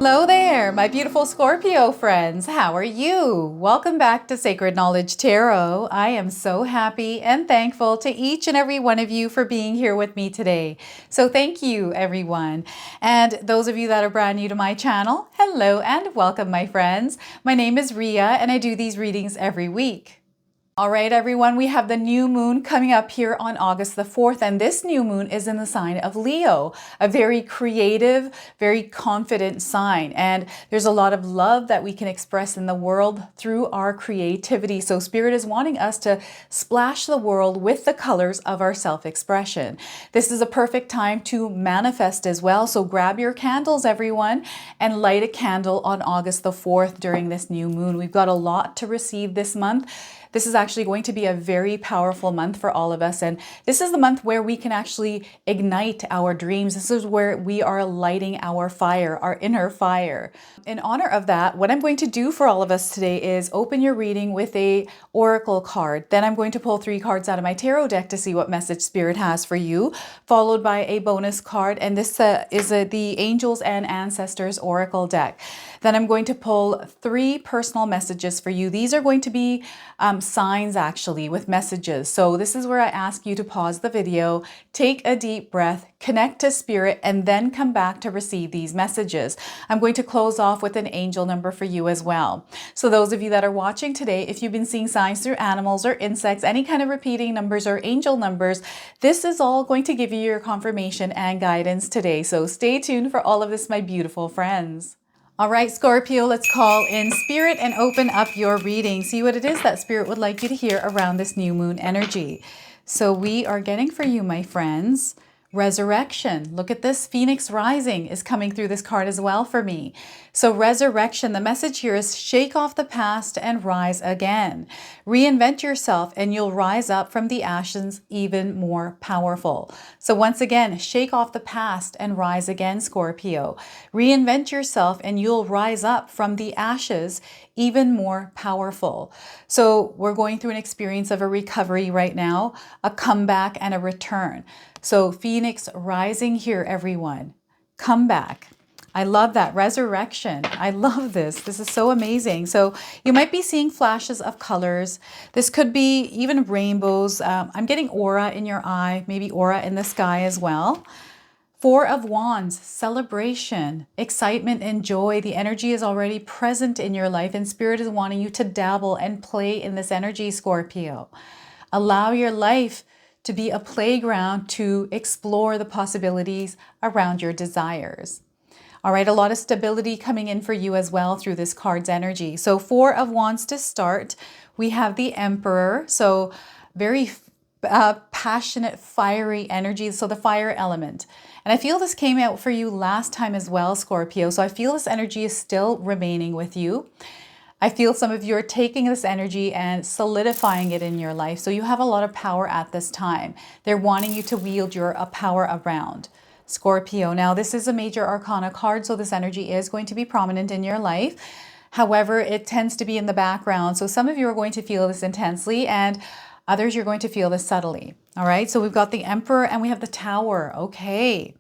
Hello there, my beautiful Scorpio friends. How are you? Welcome back to Sacred Knowledge Tarot. I am so happy and thankful to each and every one of you for being here with me today. So thank you, everyone. And those of you that are brand new to my channel, hello and welcome, my friends. My name is Ria and I do these readings every week. All right, everyone, we have the new moon coming up here on August the 4th, and this new moon is in the sign of Leo, a very creative, very confident sign. And there's a lot of love that we can express in the world through our creativity. So Spirit is wanting us to splash the world with the colors of our self-expression. This is a perfect time to manifest as well. So grab your candles, everyone, and light a candle on August the 4th during this new moon. We've got a lot to receive this month. This is actually going to be a very powerful month for all of us. And this is the month where we can actually ignite our dreams. This is where we are lighting our fire, our inner fire. In honor of that, what I'm going to do for all of us today is open your reading with a oracle card. Then I'm going to pull 3 cards out of my tarot deck to see what message Spirit has for you, followed by a bonus card. And this is the Angels and Ancestors Oracle deck. Then I'm going to pull 3 personal messages for you. These are going to be signs actually with messages. So this is where I ask you to pause the video, take a deep breath, connect to Spirit, and then come back to receive these messages. I'm going to close off with an angel number for you as well. So those of you that are watching today, if you've been seeing signs through animals or insects, any kind of repeating numbers or angel numbers, this is all going to give you your confirmation and guidance today. So stay tuned for all of this, my beautiful friends. All right, Scorpio, let's call in Spirit and open up your reading. See what it is that Spirit would like you to hear around this new moon energy. So we are getting for you, my friends, resurrection. Look at this. Phoenix rising is coming through this card as well for me. So resurrection, the message here is shake off the past and rise again. Reinvent yourself and you'll rise up from the ashes even more powerful. So once again, shake off the past and rise again, Scorpio. Reinvent yourself and you'll rise up from the ashes even more powerful. So we're going through an experience of a recovery right now, a comeback and a return. So Phoenix rising here, everyone. Come back. I love that. Resurrection. I love this. This is so amazing. So you might be seeing flashes of colors. This could be even rainbows. I'm getting aura in your eye, maybe aura in the sky as well. 4 of Wands, celebration, excitement, and joy. The energy is already present in your life and Spirit is wanting you to dabble and play in this energy, Scorpio. Allow your life to be a playground to explore the possibilities around your desires. All right, a lot of stability coming in for you as well through this card's energy. So 4 of Wands to start. We have the Emperor. So very passionate, fiery energy. So the fire element. And I feel this came out for you last time as well, Scorpio. So I feel this energy is still remaining with you. I feel some of you are taking this energy and solidifying it in your life. So you have a lot of power at this time. They're wanting you to wield your power around. Scorpio. Now, this is a major arcana card, so this energy is going to be prominent in your life. However, it tends to be in the background. So some of you are going to feel this intensely and others you're going to feel this subtly. All right, so we've got the Emperor and we have the Tower. Okay,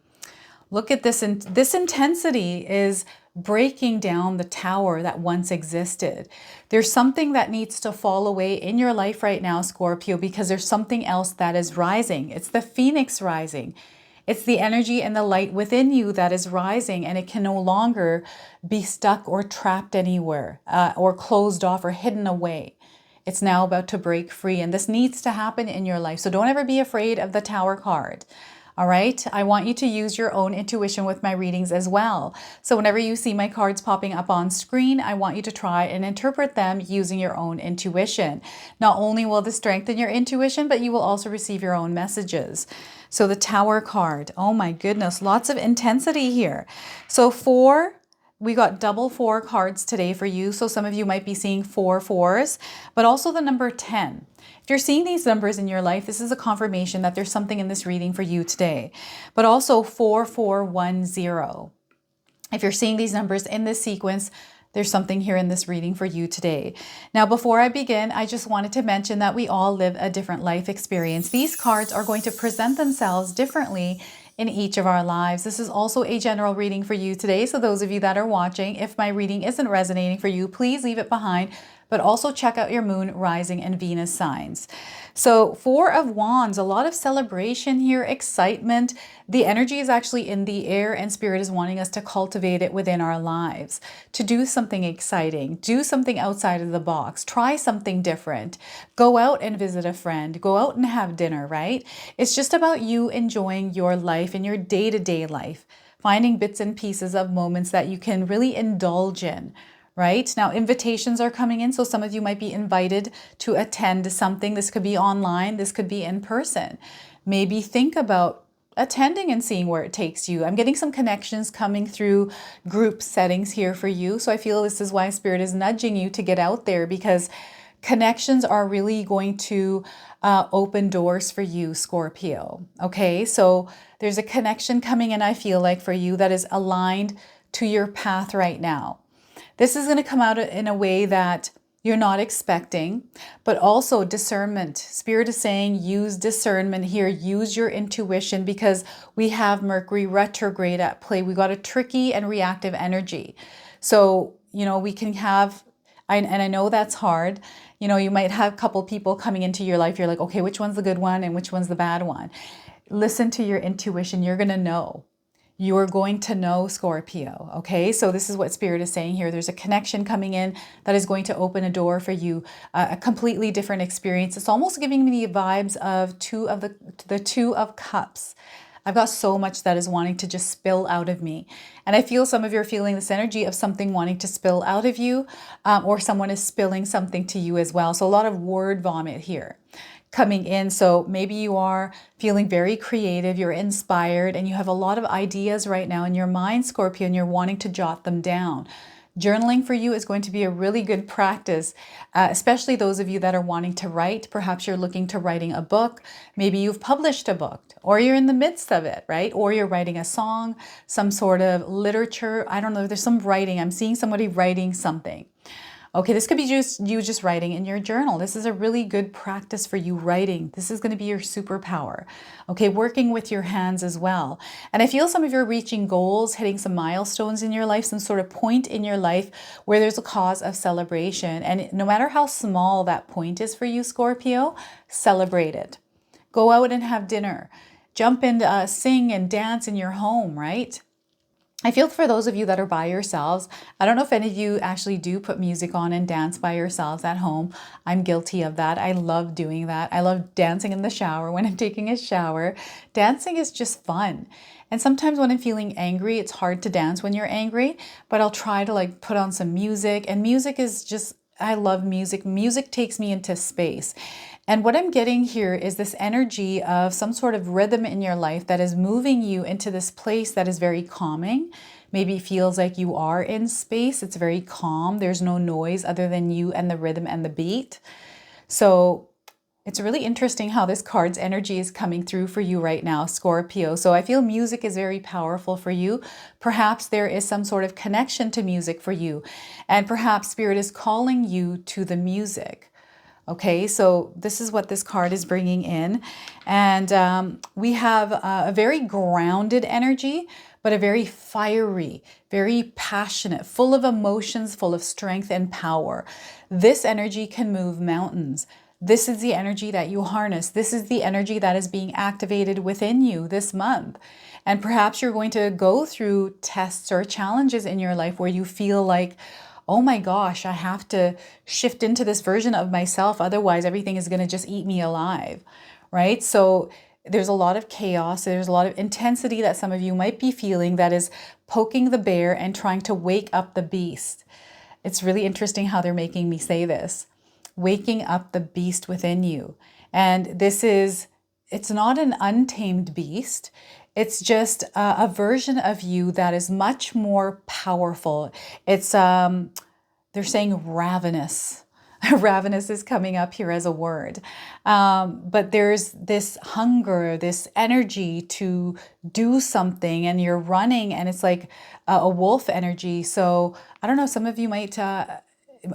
look at this. This intensity is breaking down the tower that once existed. There's something that needs to fall away in your life right now, Scorpio, because there's something else that is rising. It's the Phoenix rising. It's the energy and the light within you that is rising, and it can no longer be stuck or trapped anywhere or closed off or hidden away. It's now about to break free, and this needs to happen in your life. So don't ever be afraid of the Tower card. All right, I want you to use your own intuition with my readings as well. So whenever you see my cards popping up on screen, I want you to try and interpret them using your own intuition. Not only will this strengthen your intuition, but you will also receive your own messages. So the Tower card, oh my goodness, lots of intensity here. So we got double 4 cards today for you. So some of you might be seeing 4 4s, but also the number 10. If you're seeing these numbers in your life, this is a confirmation that there's something in this reading for you today. But also 4410. If you're seeing these numbers in this sequence, there's something here in this reading for you today. Now, before I begin, I just wanted to mention that we all live a different life experience. These cards are going to present themselves differently in each of our lives. This is also a general reading for you today. So those of you that are watching, if my reading isn't resonating for you, please leave it behind, but also check out your moon, rising, and Venus signs. So Four of Wands, a lot of celebration here, excitement. The energy is actually in the air, and Spirit is wanting us to cultivate it within our lives, to do something exciting, do something outside of the box, try something different, go out and visit a friend, go out and have dinner, right? It's just about you enjoying your life and your day-to-day life, finding bits and pieces of moments that you can really indulge in. Right now, invitations are coming in. So some of you might be invited to attend something. This could be online. This could be in person. Maybe think about attending and seeing where it takes you. I'm getting some connections coming through group settings here for you. So I feel this is why Spirit is nudging you to get out there, because connections are really going to open doors for you, Scorpio. Okay, so there's a connection coming in, I feel like, for you that is aligned to your path right now. This is going to come out in a way that you're not expecting, but also discernment. Spirit is saying use discernment here, use your intuition, because we have Mercury retrograde at play. We got a tricky and reactive energy. So, we can have, and I know that's hard. You might have a couple people coming into your life. You're like, okay, which one's the good one and which one's the bad one? Listen to your intuition. You're going to know. You are going to know, Scorpio. Okay, so this is what Spirit is saying here. There's a connection coming in that is going to open a door for you, a completely different experience. It's almost giving me the vibes of the Two of Cups. I've got so much that is wanting to just spill out of me. And I feel some of you are feeling this energy of something wanting to spill out of you, or someone is spilling something to you as well. So a lot of word vomit here coming in. So maybe you are feeling very creative, you're inspired, and you have a lot of ideas right now in your mind, Scorpio, and you're wanting to jot them down. Journaling for you is going to be a really good practice, especially those of you that are wanting to write. Perhaps you're looking to writing a book. Maybe you've published a book, or you're in the midst of it, right? Or you're writing a song, some sort of literature. I don't know, there's some writing. I'm seeing somebody writing something. Okay, this could be just you just writing in your journal. This is a really good practice for you writing. This is going to be your superpower. Okay, working with your hands as well. And I feel some of you are reaching goals, hitting some milestones in your life, some sort of point in your life where there's a cause of celebration. And no matter how small that point is for you, Scorpio, celebrate it. Go out and have dinner. Jump and sing and dance in your home, right? I feel for those of you that are by yourselves, I don't know if any of you actually do put music on and dance by yourselves at home. I'm guilty of that. I love doing that. I love dancing in the shower when I'm taking a shower. Dancing is just fun. And sometimes when I'm feeling angry, it's hard to dance when you're angry, but I'll try to put on some music. And music is just, I love music. Music takes me into space. And what I'm getting here is this energy of some sort of rhythm in your life that is moving you into this place that is very calming. Maybe it feels like you are in space. It's very calm. There's no noise other than you and the rhythm and the beat. So it's really interesting how this card's energy is coming through for you right now, Scorpio. So I feel music is very powerful for you. Perhaps there is some sort of connection to music for you. And perhaps Spirit is calling you to the music. Okay, so this is what this card is bringing in. And we have a very grounded energy, but a very fiery, very passionate, full of emotions, full of strength and power. This energy can move mountains. This is the energy that you harness. This is the energy that is being activated within you this month. And perhaps you're going to go through tests or challenges in your life where you feel like, oh my gosh, I have to shift into this version of myself. Otherwise, everything is going to just eat me alive, right? So there's a lot of chaos. There's a lot of intensity that some of you might be feeling that is poking the bear and trying to wake up the beast. It's really interesting how they're making me say this. Waking up the beast within you. And it's not an untamed beast. It's just a version of you that is much more powerful. It's, they're saying ravenous. Ravenous is coming up here as a word. But there's this hunger, this energy to do something, and you're running, and it's like a wolf energy. So I don't know, some of you might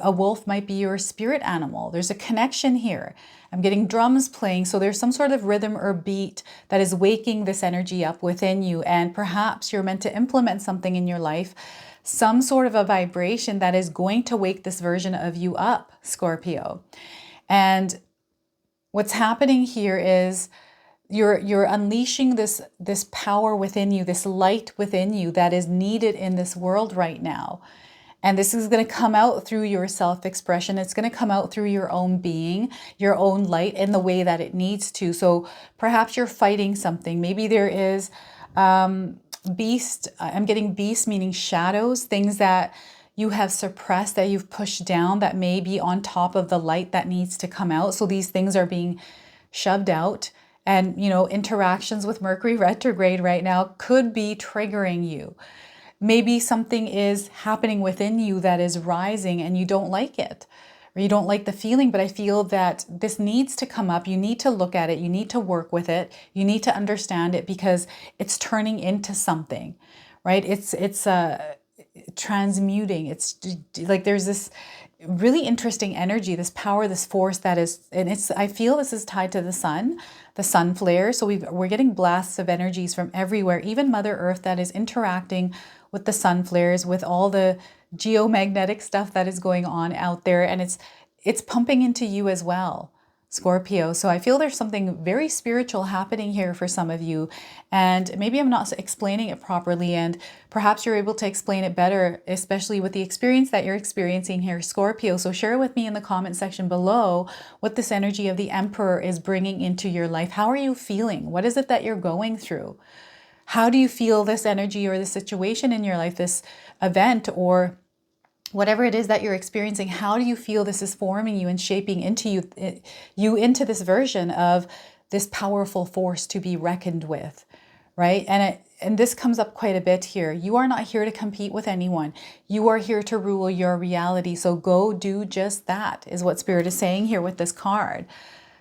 a wolf might be your spirit animal. There's a connection here. I'm getting drums playing. So there's some sort of rhythm or beat that is waking this energy up within you. And perhaps you're meant to implement something in your life, some sort of a vibration that is going to wake this version of you up, Scorpio. And what's happening here is you're unleashing this power within you, this light within you that is needed in this world right now. And this is going to come out through your self-expression. It's going to come out through your own being, your own light in the way that it needs to. So perhaps you're fighting something. Maybe there is beast. I'm getting beast, meaning shadows, things that you have suppressed, that you've pushed down, that may be on top of the light that needs to come out. So these things are being shoved out. And, you know, interactions with Mercury retrograde right now could be triggering you. Maybe something is happening within you that is rising and you don't like it, or you don't like the feeling, but I feel that this needs to come up. You need to look at it. You need to work with it. You need to understand it because it's turning into something, right? It's transmuting. It's like there's this really interesting energy, this power, this force that is, and I feel this is tied to the sun flare. So we're getting blasts of energies from everywhere, even Mother Earth that is interacting with the sun flares, with all the geomagnetic stuff that is going on out there. And it's pumping into you as well, Scorpio. So I feel there's something very spiritual happening here for some of you. And maybe I'm not explaining it properly, and perhaps you're able to explain it better, especially with the experience that you're experiencing here, Scorpio. So share with me in the comment section below what this energy of the Emperor is bringing into your life. How are you feeling? What is it that you're going through? How do you feel this energy or this situation in your life, this event or whatever it is that you're experiencing? How do you feel this is forming you and shaping into you into this version of this powerful force to be reckoned with, right? And this comes up quite a bit here. You are not here to compete with anyone. You are here to rule your reality. So go do just that, is what Spirit is saying here with this card.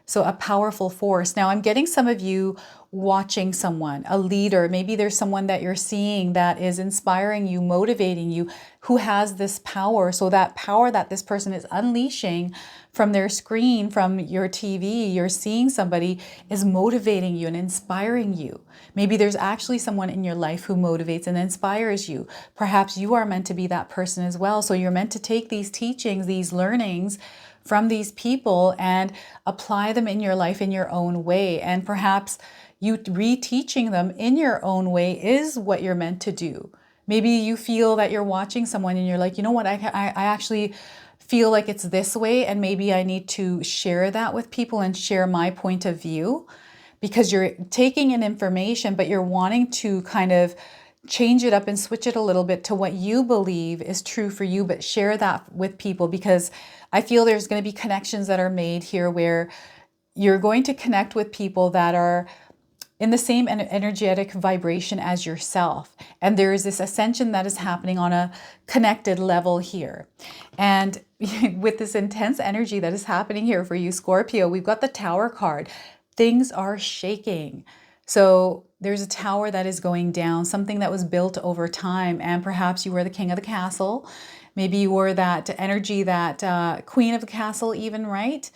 So a powerful force. Now I'm getting some of you watching someone, a leader. Maybe there's someone that you're seeing that is inspiring you, motivating you, who has this power. So that power that this person is unleashing from their screen, from your TV, you're seeing somebody is motivating you and inspiring you. Maybe there's actually someone in your life who motivates and inspires you. Perhaps you are meant to be that person as well. So you're meant to take these teachings, these learnings from these people and apply them in your life in your own way. And perhaps you reteaching them in your own way is what you're meant to do. Maybe you feel that you're watching someone and you're like, you know what, I actually feel like it's this way, and maybe I need to share that with people and share my point of view, because you're taking in information, but you're wanting to kind of change it up and switch it a little bit to what you believe is true for you, but share that with people, because I feel there's going to be connections that are made here where you're going to connect with people that are in the same energetic vibration as yourself. And there is this ascension that is happening on a connected level here. And with this intense energy that is happening here for you, Scorpio, we've got the Tower card. Things are shaking. So there's a tower that is going down, something that was built over time. And perhaps you were the king of the castle. Maybe you were that energy, that queen of the castle even, right?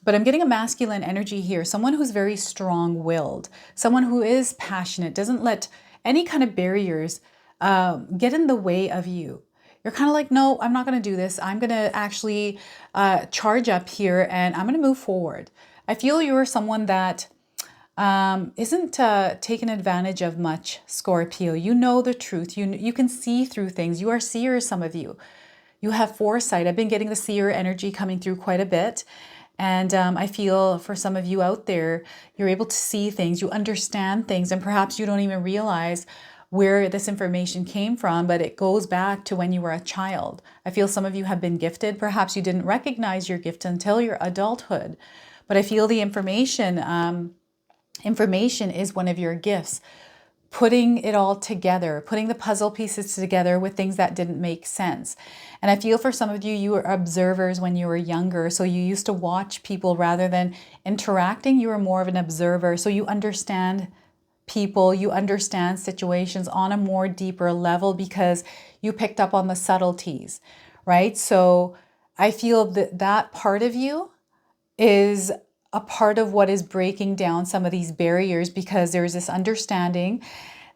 But I'm getting a masculine energy here, someone who's very strong-willed, someone who is passionate, doesn't let any kind of barriers get in the way of you. You're kind of like, no, I'm not going to do this. I'm going to actually charge up here and I'm going to move forward. I feel you're someone that isn't taken advantage of much, Scorpio. You know the truth. You can see through things. You are seers, some of you. You have foresight. I've been getting the seer energy coming through quite a bit. And I feel for some of you out there, you're able to see things, you understand things, and perhaps you don't even realize where this information came from, but it goes back to when you were a child. I feel some of you have been gifted. Perhaps you didn't recognize your gift until your adulthood. But I feel the information is one of your gifts. Putting it all together, putting the puzzle pieces together with things that didn't make sense. And I feel for some of you, you were observers when you were younger. So you used to watch people rather than interacting. You were more of an observer. So you understand people, you understand situations on a more deeper level because you picked up on the subtleties, right? So I feel that that part of you is a part of what is breaking down some of these barriers, because there's this understanding,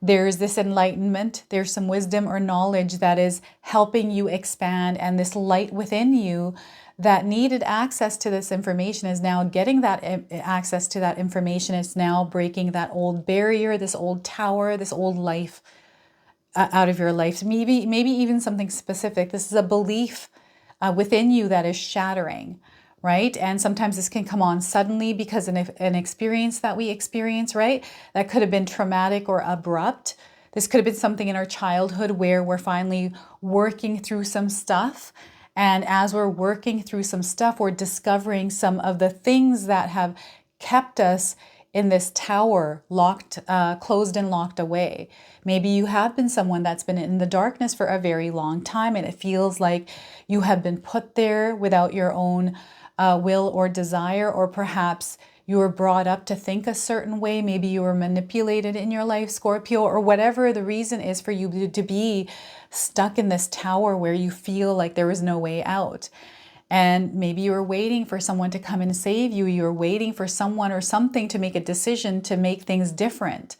there's this enlightenment, there's some wisdom or knowledge that is helping you expand, and this light within you that needed access to this information is now getting that access to that information. It's now breaking that old barrier, this old tower, this old life out of your life. Maybe even something specific. This is a belief within you that is shattering, right? And sometimes this can come on suddenly because an experience that we experience, right? That could have been traumatic or abrupt. This could have been something in our childhood where we're finally working through some stuff. And as we're working through some stuff, we're discovering some of the things that have kept us in this tower, locked, closed and locked away. Maybe you have been someone that's been in the darkness for a very long time, and it feels like you have been put there without your own will or desire, or perhaps you were brought up to think a certain way. Maybe you were manipulated in your life, Scorpio, or whatever the reason is for you to be stuck in this tower where you feel like there is no way out. And maybe you were waiting for someone to come and save you. You were waiting for someone or something to make a decision to make things different,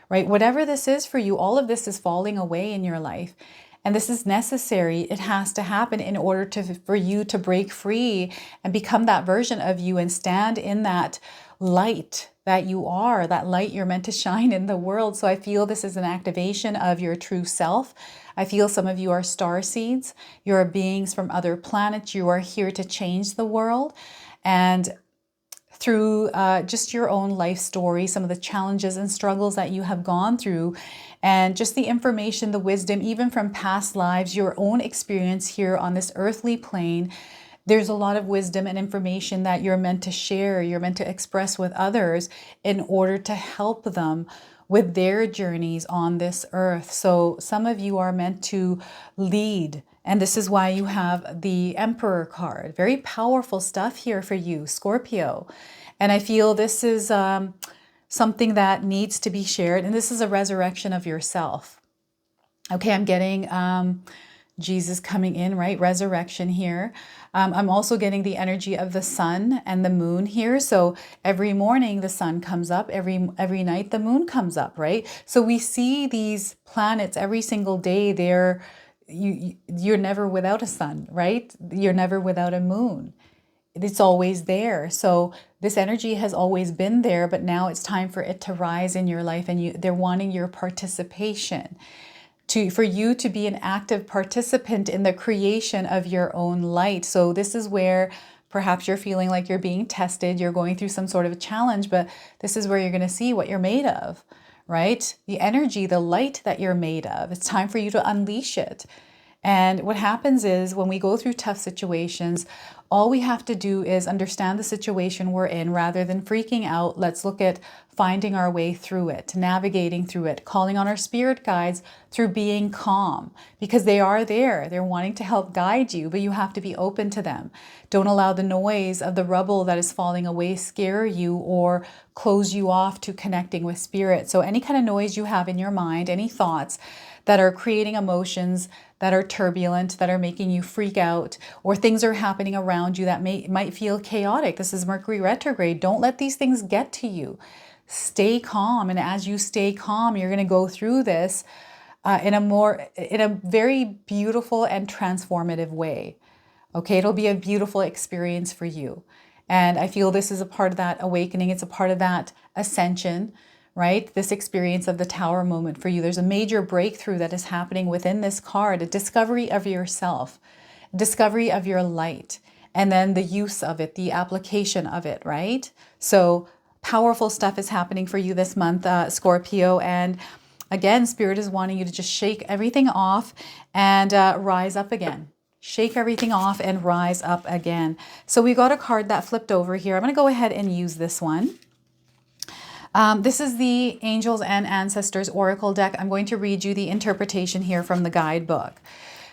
right? Whatever this is for you, all of this is falling away in your life. And this is necessary. It has to happen in order for you to break free and become that version of you and stand in that light that you are, that light you're meant to shine in the world. So I feel this is an activation of your true self. I feel some of you are star seeds. You're beings from other planets. You are here to change the world. And through just your own life story, some of the challenges and struggles that you have gone through, and just the information, the wisdom, even from past lives, your own experience here on this earthly plane, there's a lot of wisdom and information that you're meant to share, you're meant to express with others in order to help them with their journeys on this earth. So some of you are meant to lead. And this is why you have the Emperor card. Very powerful stuff here for you, Scorpio. And I feel this is something that needs to be shared. And this is a resurrection of yourself. Okay, I'm getting Jesus coming in, right? Resurrection here. I'm also getting the energy of the sun and the moon here. So every morning the sun comes up, every night the moon comes up, right? So we see these planets every single day. You're never without a sun, right? You're never without a moon. It's always there. So this energy has always been there, but now it's time for it to rise in your life, and they're wanting your participation. For you to be an active participant in the creation of your own light. So this is where perhaps you're feeling like you're being tested, you're going through some sort of a challenge, but this is where you're going to see what you're made of, right? The energy, the light that you're made of. It's time for you to unleash it. And what happens is when we go through tough situations, all we have to do is understand the situation we're in rather than freaking out. Let's look at finding our way through it, navigating through it, calling on our spirit guides through being calm, because they are there. They're wanting to help guide you, but you have to be open to them. Don't allow the noise of the rubble that is falling away scare you or close you off to connecting with spirit. So any kind of noise you have in your mind, any thoughts that are creating emotions that are turbulent, that are making you freak out, or things are happening around you that might feel chaotic. This is Mercury retrograde. Don't let these things get to you. Stay calm. And as you stay calm, you're going to go through this in a very beautiful and transformative way. Okay, it'll be a beautiful experience for you. And I feel this is a part of that awakening. It's a part of that ascension, right? This experience of the tower moment for you. There's a major breakthrough that is happening within this card, a discovery of yourself, discovery of your light, and then the use of it, the application of it, right? So powerful stuff is happening for you this month, Scorpio. And again, Spirit is wanting you to just shake everything off and rise up again. Shake everything off and rise up again. So we got a card that flipped over here. I'm going to go ahead and use this one. This is the Angels and Ancestors Oracle deck. I'm going to read you the interpretation here from the guidebook.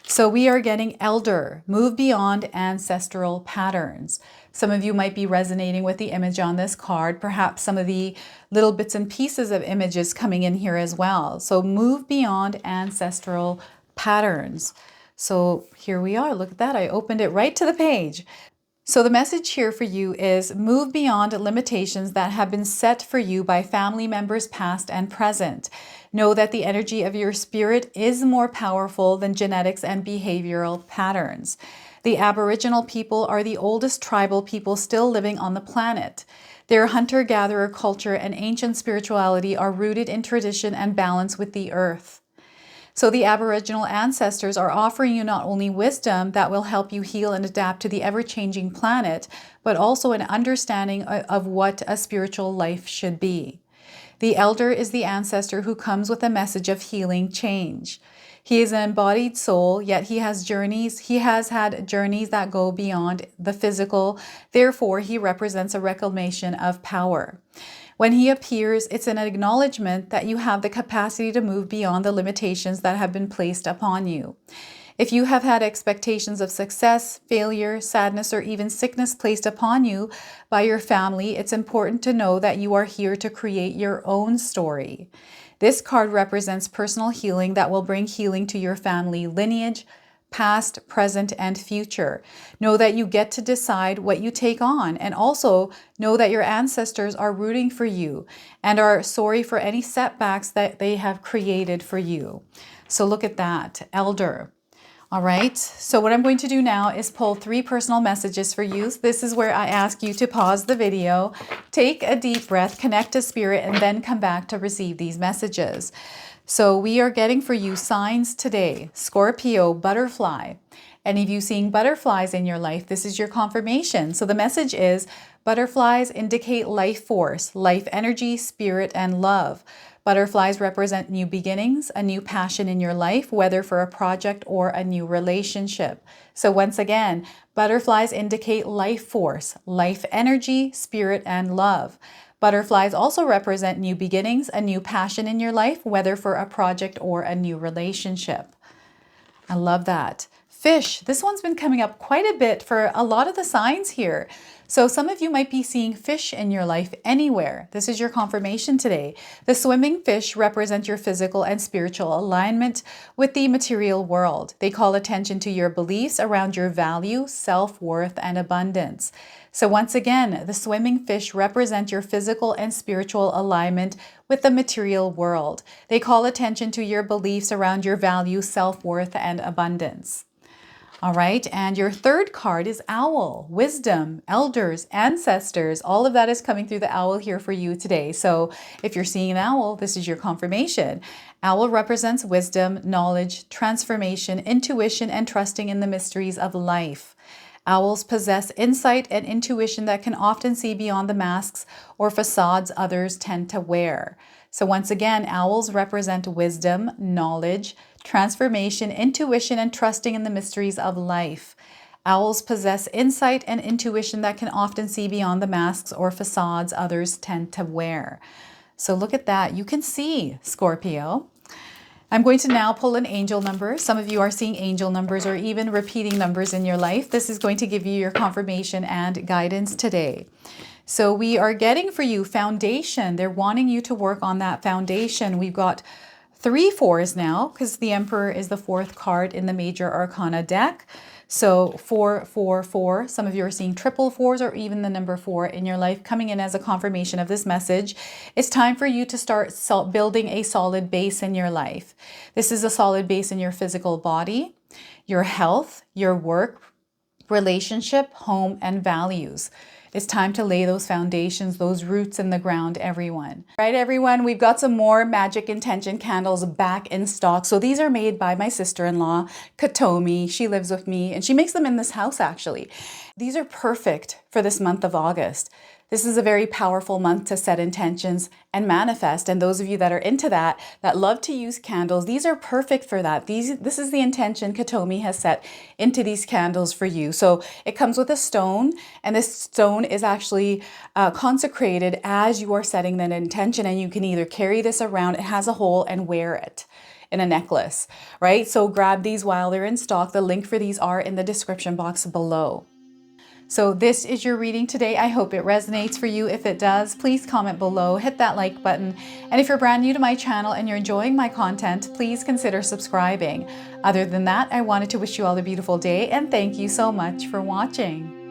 So we are getting Elder, move beyond ancestral patterns. Some of you might be resonating with the image on this card, perhaps some of the little bits and pieces of images coming in here as well. So move beyond ancestral patterns. So here we are. Look at that. I opened it right to the page. So the message here for you is move beyond limitations that have been set for you by family members past and present. Know that the energy of your spirit is more powerful than genetics and behavioral patterns. The Aboriginal people are the oldest tribal people still living on the planet. Their hunter-gatherer culture and ancient spirituality are rooted in tradition and balance with the earth. So the Aboriginal ancestors are offering you not only wisdom that will help you heal and adapt to the ever-changing planet, but also an understanding of what a spiritual life should be. The elder is the ancestor who comes with a message of healing change. He is an embodied soul, yet he has had journeys that go beyond the physical. Therefore, he represents a reclamation of power. When he appears, it's an acknowledgement that you have the capacity to move beyond the limitations that have been placed upon you. If you have had expectations of success, failure, sadness, or even sickness placed upon you by your family, it's important to know that you are here to create your own story. This card represents personal healing that will bring healing to your family lineage, past, present, and future. Know that you get to decide what you take on, and also know that your ancestors are rooting for you and are sorry for any setbacks that they have created for you. So look at that, elder. All right, so what I'm going to do now is pull 3 personal messages for you. This is where I ask you to pause the video, take a deep breath, connect to spirit, and then come back to receive these messages. So we are getting for you signs today. Scorpio, butterfly. Any of you seeing butterflies in your life, this is your confirmation. So the message is butterflies indicate life force, life energy, spirit, and love. Butterflies represent new beginnings, a new passion in your life, whether for a project or a new relationship. So once again, butterflies indicate life force, life energy, spirit, and love. Butterflies also represent new beginnings, a new passion in your life, whether for a project or a new relationship. I love that. Fish, this one's been coming up quite a bit for a lot of the signs here. So some of you might be seeing fish in your life anywhere. This is your confirmation today. The swimming fish represent your physical and spiritual alignment with the material world. They call attention to your beliefs around your value, self-worth, and abundance. So once again, the swimming fish represent your physical and spiritual alignment with the material world. They call attention to your beliefs around your value, self-worth, and abundance. All right, and your third card is owl, wisdom, elders, ancestors. All of that is coming through the owl here for you today. So if you're seeing an owl, this is your confirmation. Owl represents wisdom, knowledge, transformation, intuition, and trusting in the mysteries of life. Owls possess insight and intuition that can often see beyond the masks or facades others tend to wear. So once again, owls represent wisdom, knowledge, transformation, intuition, and trusting in the mysteries of life. Owls possess insight and intuition that can often see beyond the masks or facades others tend to wear. So look at that. You can see, Scorpio. I'm going to now pull an angel number. Some of you are seeing angel numbers or even repeating numbers in your life. This is going to give you your confirmation and guidance today. So we are getting for you foundation. They're wanting you to work on that foundation. We've got 3 4s now because the Emperor is the 4th card in the Major Arcana deck. So 4, 4, 4. Some of you are seeing triple 4s or even the number 4 in your life coming in as a confirmation of this message. It's time for you to start building a solid base in your life. This is a solid base in your physical body, your health, your work, relationship, home, and values. It's time to lay those foundations, those roots in the ground, everyone. Right, everyone, we've got some more Magic Intention candles back in stock. So these are made by my sister-in-law, Katomi. She lives with me and she makes them in this house, actually. These are perfect for this month of August. This is a very powerful month to set intentions and manifest. And those of you that are into that love to use candles, these are perfect for that. This is the intention Katomi has set into these candles for you. So it comes with a stone, and this stone is actually consecrated as you are setting that intention. And you can either carry this around, it has a hole, and wear it in a necklace, right? So grab these while they're in stock. The link for these are in the description box below. So this is your reading today. I hope it resonates for you. If it does, please comment below, hit that like button. And if you're brand new to my channel and you're enjoying my content, please consider subscribing. Other than that, I wanted to wish you all a beautiful day and thank you so much for watching.